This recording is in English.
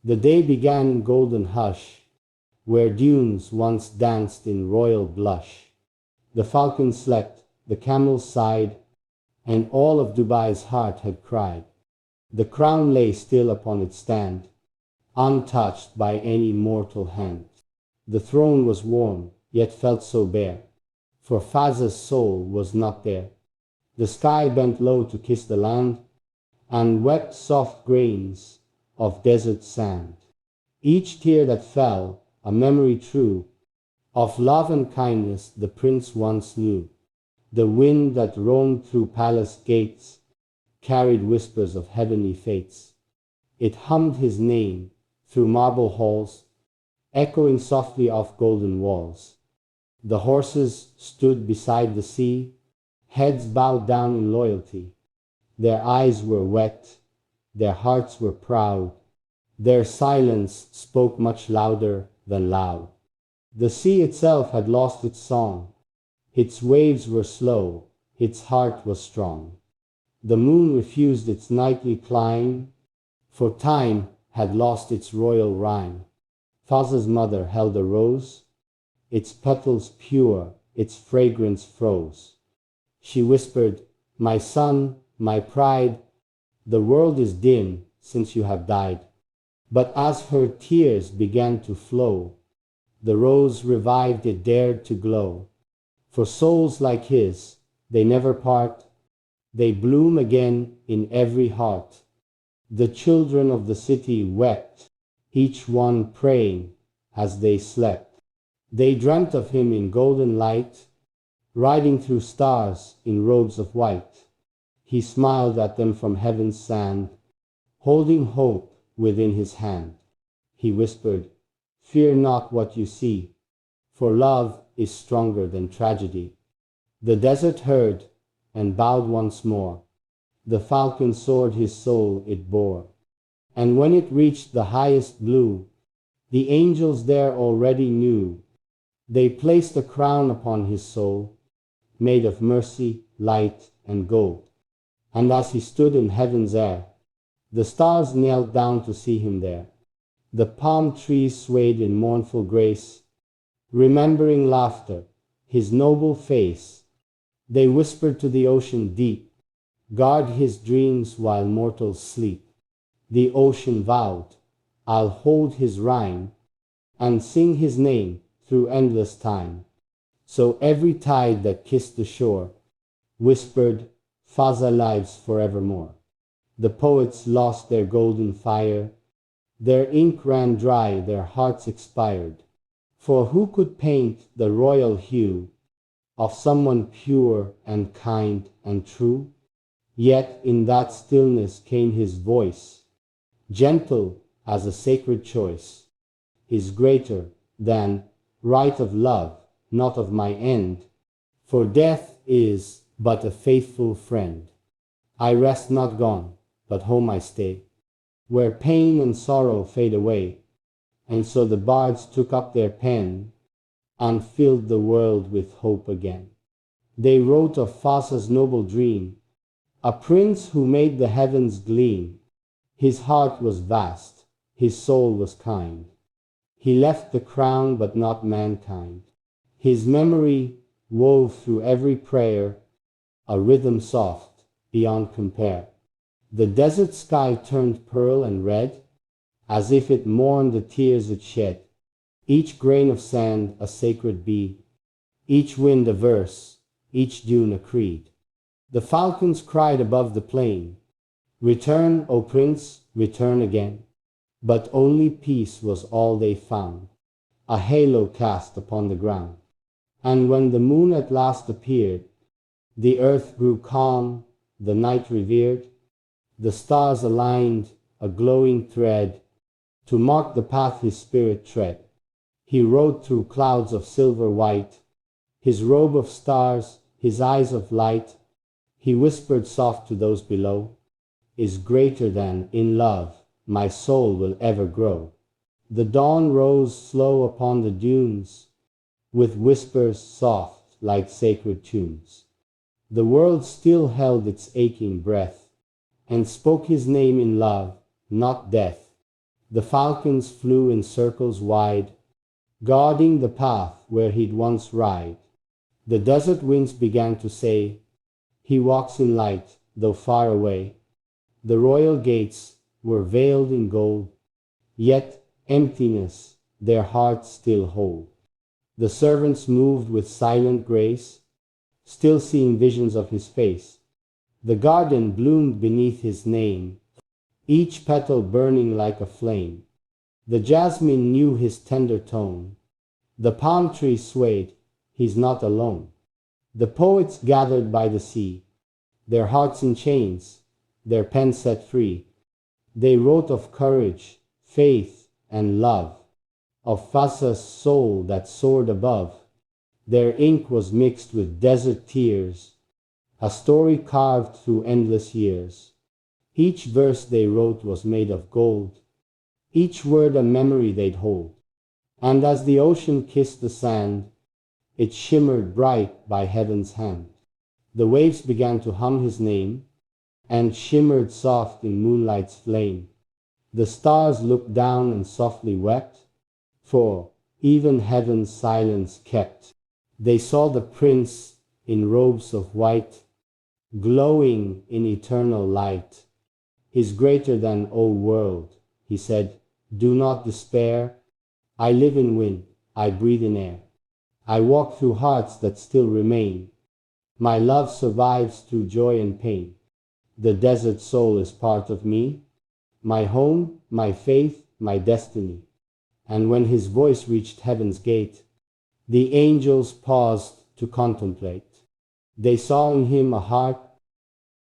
The day began in golden hush, where dunes once danced in royal blush. The falcon slept, the camels sighed, and all of Dubai's heart had cried. The crown lay still upon its stand, untouched by any mortal hand. The throne was warm, yet felt so bare, for Fazza's soul was not there. The sky bent low to kiss the land, and wept soft grains of desert sand. Each tear that fell, a memory true, of love and kindness the prince once knew. The wind that roamed through palace gates carried whispers of heavenly fates. It hummed his name through marble halls, echoing softly off golden walls. The horses stood beside the sea, heads bowed down in loyalty. Their eyes were wet, their hearts were proud, their silence spoke much louder than loud. The sea itself had lost its song, its waves were slow, its heart was strong. The moon refused its nightly climb, for time had lost its royal rhyme. Fazza's mother held a rose, its petals pure, its fragrance froze. She whispered, "My son, my pride, the world is dim since you have died." But as her tears began to flow, the rose revived, it dared to glow. For souls like his, they never part, they bloom again in every heart. The children of the city wept, each one praying as they slept. They dreamt of him in golden light, riding through stars in robes of white. He smiled at them from heaven's sand, holding hope within his hand. He whispered, "Fear not what you see, for love is stronger than tragedy." The desert heard and bowed once more. The falcon soared, his soul it bore. And when it reached the highest blue, the angels there already knew. They placed a crown upon his soul, made of mercy, light, and gold. And as he stood in heaven's air, the stars knelt down to see him there. The palm trees swayed in mournful grace, remembering laughter, his noble face. They whispered to the ocean deep, "Guard his dreams while mortals sleep." The ocean vowed, "I'll hold his rhyme and sing his name through endless time." So every tide that kissed the shore whispered, "Fazza lives forevermore." The poets lost their golden fire, their ink ran dry, their hearts expired. For who could paint the royal hue of someone pure and kind and true? Yet in that stillness came his voice, gentle as a sacred choice. Is greater than right of love, not of my end, for death is but a faithful friend. I rest not gone, but home I stay, where pain and sorrow fade away. And so the bards took up their pen and filled the world with hope again. They wrote of Fazza's noble dream, a prince who made the heavens gleam. His heart was vast, his soul was kind. He left the crown but not mankind. His memory wove through every prayer a rhythm soft beyond compare. The desert sky turned pearl and red, as if it mourned the tears it shed. Each grain of sand a sacred bead, each wind a verse, each dune a creed. The falcons cried above the plain, "Return, O prince, return again." But only peace was all they found, a halo cast upon the ground. And when the moon at last appeared, the earth grew calm, the night revered. The stars aligned, a glowing thread, to mark the path his spirit tread. He rode through clouds of silver white, his robe of stars, his eyes of light. He whispered soft to those below, "Is greater than in love my soul will ever grow." The dawn rose slow upon the dunes, with whispers soft like sacred tunes. The world still held its aching breath, and spoke his name in love, not death. The falcons flew in circles wide, guarding the path where he'd once ride. The desert winds began to say, "He walks in light, though far away." The royal gates were veiled in gold, yet emptiness their hearts still hold. The servants moved with silent grace, still seeing visions of his face. The garden bloomed beneath his name, each petal burning like a flame. The jasmine knew his tender tone. The palm tree swayed, "He's not alone." The poets gathered by the sea, their hearts in chains, their pens set free. They wrote of courage, faith, and love, of Fazza's soul that soared above. Their ink was mixed with desert tears, a story carved through endless years. Each verse they wrote was made of gold, each word a memory they'd hold. And as the ocean kissed the sand, it shimmered bright by heaven's hand. The waves began to hum his name, and shimmered soft in moonlight's flame. The stars looked down and softly wept, for even heaven's silence kept. They saw the prince in robes of white, glowing in eternal light. "He's greater than, O world," he said, "do not despair. I live in wind, I breathe in air. I walk through hearts that still remain. My love survives through joy and pain. The desert soul is part of me, my home, my faith, my destiny." And when his voice reached heaven's gate, the angels paused to contemplate. They saw in him a heart